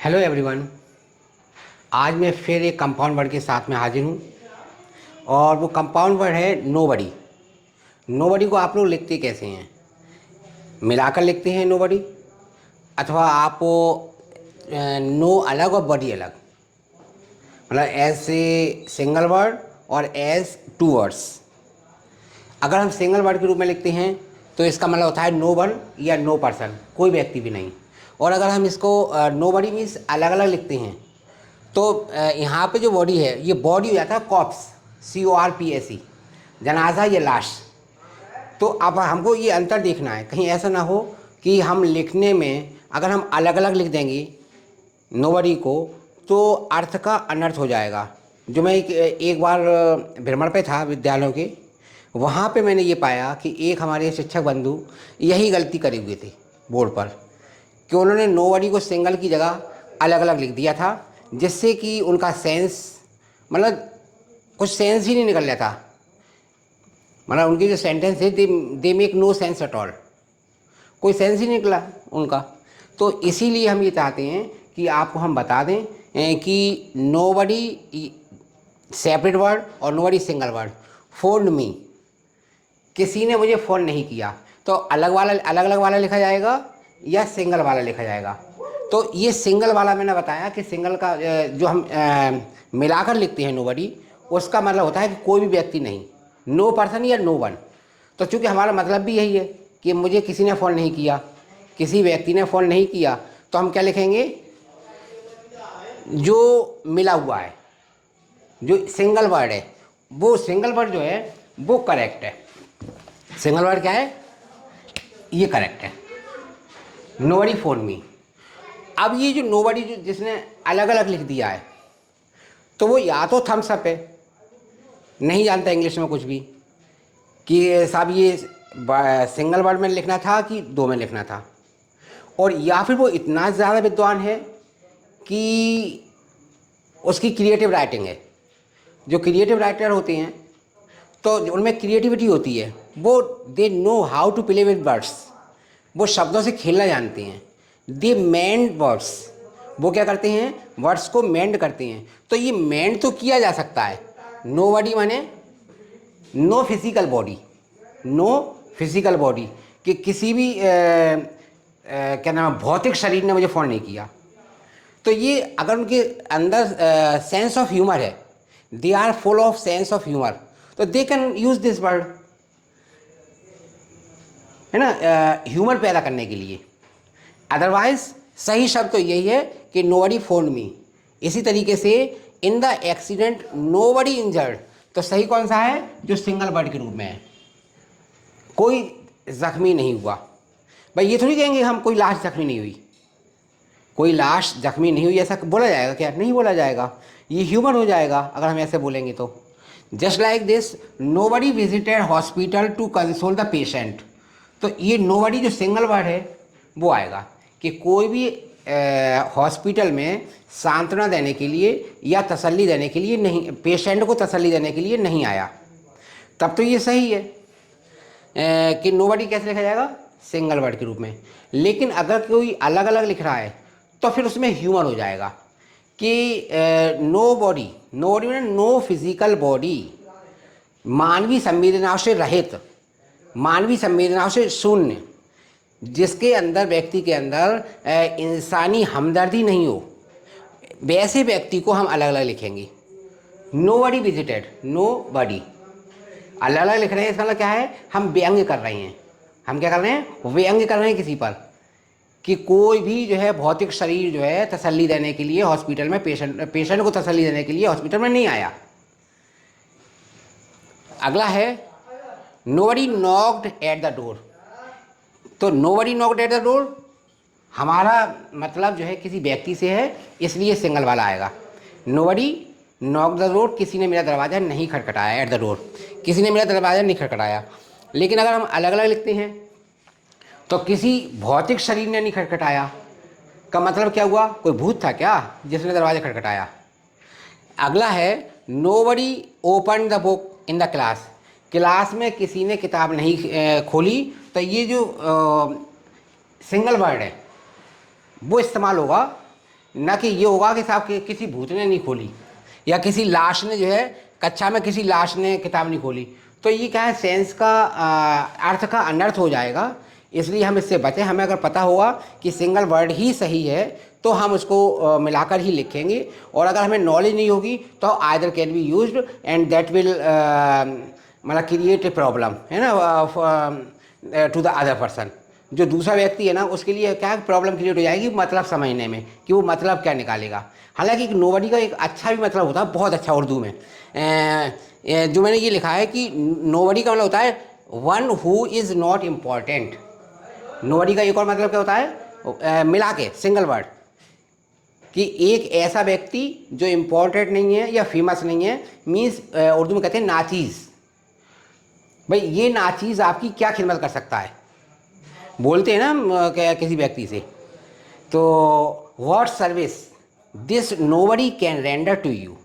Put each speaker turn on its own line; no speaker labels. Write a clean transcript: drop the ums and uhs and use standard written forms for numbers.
Hello everyone. आज मैं फिर एक कंपाउंड वर्ड के साथ में हाजिर हूँ और वो कंपाउंड वर्ड है नोबडी। नोबडी को आप लोग लिखते कैसे हैं? मिलाकर लिखते हैं नोबडी, अथवा आप वो नो अलग और बॉडी अलग, मतलब एज ए सिंगल वर्ड और एज टू वर्ड्स। अगर हम सिंगल वर्ड के रूप में लिखते हैं तो इसका मतलब होता है नो वन या नो पर्सन, कोई व्यक्ति भी नहीं। और अगर हम इसको नो बडी मीन्स अलग अलग लिखते हैं तो यहाँ पे जो बॉडी है ये बॉडी हो जाता है कॉप्स, CORPS, जनाजा या लाश। तो अब हमको ये अंतर देखना है, कहीं ऐसा ना हो कि हम लिखने में अगर हम अलग अलग लिख देंगे नोबडी को तो अर्थ का अनर्थ हो जाएगा। जो मैं एक बार भ्रमण पे था विद्यालयों के, वहाँ पे मैंने ये पाया कि एक हमारे शिक्षक बंधु यही गलती करे हुए थे बोर्ड पर, कि उन्होंने नोबडी को सिंगल की जगह अलग अलग लिख दिया था, जिससे कि उनका सेंस, मतलब कुछ सेंस ही नहीं निकल रहा था। मतलब उनकी जो सेंटेंस है they make no sense at all, कोई सेंस ही नहीं निकला उनका। तो इसीलिए हम ये चाहते हैं कि आपको हम बता दें कि नोबडी सेपरेट वर्ड और नोबडी सिंगल वर्ड। फोन्ड मी, किसी ने मुझे फ़ोन नहीं किया, तो अलग अलग वाला लिखा जाएगा या सिंगल वाला लिखा जाएगा। तो ये सिंगल वाला मैंने बताया कि सिंगल का जो हम मिलाकर लिखते हैं नोबडी, उसका मतलब होता है कि कोई भी व्यक्ति नहीं, नो पर्सन या नो वन। तो चूँकि हमारा मतलब भी यही है कि मुझे किसी ने फ़ोन नहीं किया, किसी व्यक्ति ने फ़ोन नहीं किया, तो हम क्या लिखेंगे? जो मिला हुआ है, जो सिंगल वर्ड है, वो सिंगल वर्ड जो है वो करेक्ट है। सिंगल वर्ड क्या है? ये करेक्ट है, नोबडी फोन मी। अब ये जो नोबडी जो जिसने अलग अलग लिख दिया है, तो वो या तो थम्स अप है, नहीं जानता इंग्लिश में कुछ भी कि साहब ये सिंगल वर्ड में लिखना था कि दो में लिखना था, और या फिर वो इतना ज़्यादा विद्वान है कि उसकी क्रिएटिव राइटिंग है। जो क्रिएटिव राइटर होते हैं तो उनमें क्रिएटिविटी होती है, वो they know how to play with words, वो शब्दों से खेलना जानते हैं। दे मेंड वर्ड्स, वो क्या करते हैं? वर्ड्स को मेंड करते हैं। तो ये मेंड तो किया जा सकता है। नो बॉडी माने no physical body, no physical body, कि किसी भी क्या नाम है, भौतिक शरीर ने मुझे फ़ोन नहीं किया। तो ये अगर उनके अंदर सेंस ऑफ ह्यूमर है, they are full of sense of humour, तो they can use this word, है ना, ह्यूमर पैदा करने के लिए। अदरवाइज सही शब्द तो यही है कि नोबडी फोन्ड मी। इसी तरीके से in the accident nobody injured, तो सही कौन सा है? जो सिंगल वर्ड के रूप में है, कोई जख्मी नहीं हुआ। भाई ये थोड़ी कहेंगे हम कोई लाश जख्मी नहीं हुई, कोई लाश जख्मी नहीं हुई ऐसा बोला जाएगा क्या? नहीं बोला जाएगा, ये ह्यूमर हो जाएगा अगर हम ऐसे बोलेंगे तो। Just like this, nobody visited hospital to console the patient. तो ये नोबडी जो सिंगल वर्ड है वो आएगा कि कोई भी हॉस्पिटल में सांत्वना देने के लिए या तसल्ली देने के लिए नहीं, पेशेंट को तसल्ली देने के लिए नहीं आया। तब तो ये सही है कि नोबडी कैसे लिखा जाएगा? सिंगल वर्ड के रूप में। लेकिन अगर कोई अलग अलग लिख रहा है तो फिर उसमें ह्यूमर हो जाएगा कि नो बॉडी, नो बॉडी में नो फिजिकल बॉडी, मानवीय संवेदनाओं से रहित, मानवीय संवेदनाओं से शून्य, जिसके अंदर, व्यक्ति के अंदर इंसानी हमदर्दी नहीं हो, वैसे व्यक्ति को हम अलग अलग लिखेंगे। नो बडी विजिटेड, नो बडी अलग अलग लिख रहे हैं, इसका मतलब क्या है? हम व्यंग्य कर रहे हैं। हम क्या कर रहे हैं? व्यंग्य कर रहे हैं किसी पर, कि कोई भी जो है भौतिक शरीर जो है तसल्ली देने के लिए हॉस्पिटल में, पेशेंट को तसल्ली देने के लिए हॉस्पिटल में नहीं आया। अगला है nobody knocked at the door. तो nobody knocked at the door, हमारा मतलब जो है किसी व्यक्ति से है, इसलिए सिंगल वाला आएगा। नोबडी नॉक द डोर, किसी ने मेरा दरवाज़ा नहीं खटखटाया। एट द डोर, किसी ने मेरा दरवाज़ा नहीं खटखटाया। लेकिन अगर हम अलग अलग लिखते हैं तो किसी भौतिक शरीर ने नहीं खटखटाया का मतलब क्या हुआ? कोई भूत था क्या जिसने दरवाज़ा खटखटाया? अगला है nobody open the book in the class. Class में किसी ने किताब नहीं खोली, तो ये जो सिंगल वर्ड है वो इस्तेमाल होगा ना कि ये होगा कि साहब किसी भूत ने नहीं खोली या किसी लाश ने जो है कक्षा में किसी लाश ने किताब नहीं खोली। तो ये क्या है, सेंस का अर्थ का अनर्थ हो जाएगा, इसलिए हम इससे बचें। हमें अगर पता होगा कि सिंगल वर्ड ही सही है तो हम उसको मिलाकर ही लिखेंगे, और अगर हमें नॉलेज नहीं होगी तो either can be used and that will मतलब क्रिएट ए प्रॉब्लम, है ना, टू द अदर पर्सन। जो दूसरा व्यक्ति है ना उसके लिए क्या प्रॉब्लम क्रिएट हो जाएगी मतलब समझने में कि वो मतलब क्या निकालेगा। हालांकि नोबडी का एक अच्छा भी मतलब होता है, बहुत अच्छा उर्दू में। जो मैंने ये लिखा है कि नोबडी का मतलब होता है one who is not important. Nobody का एक और मतलब क्या होता है, मिला के सिंगल वर्ड, कि एक ऐसा व्यक्ति जो इम्पोर्टेंट नहीं है या फेमस नहीं है, मीन्स उर्दू में कहते हैं नाचीज़। भाई ये नाचीज़ आपकी क्या खिदमत कर सकता है, बोलते हैं ना हम किसी व्यक्ति से, तो what service this nobody can render to you.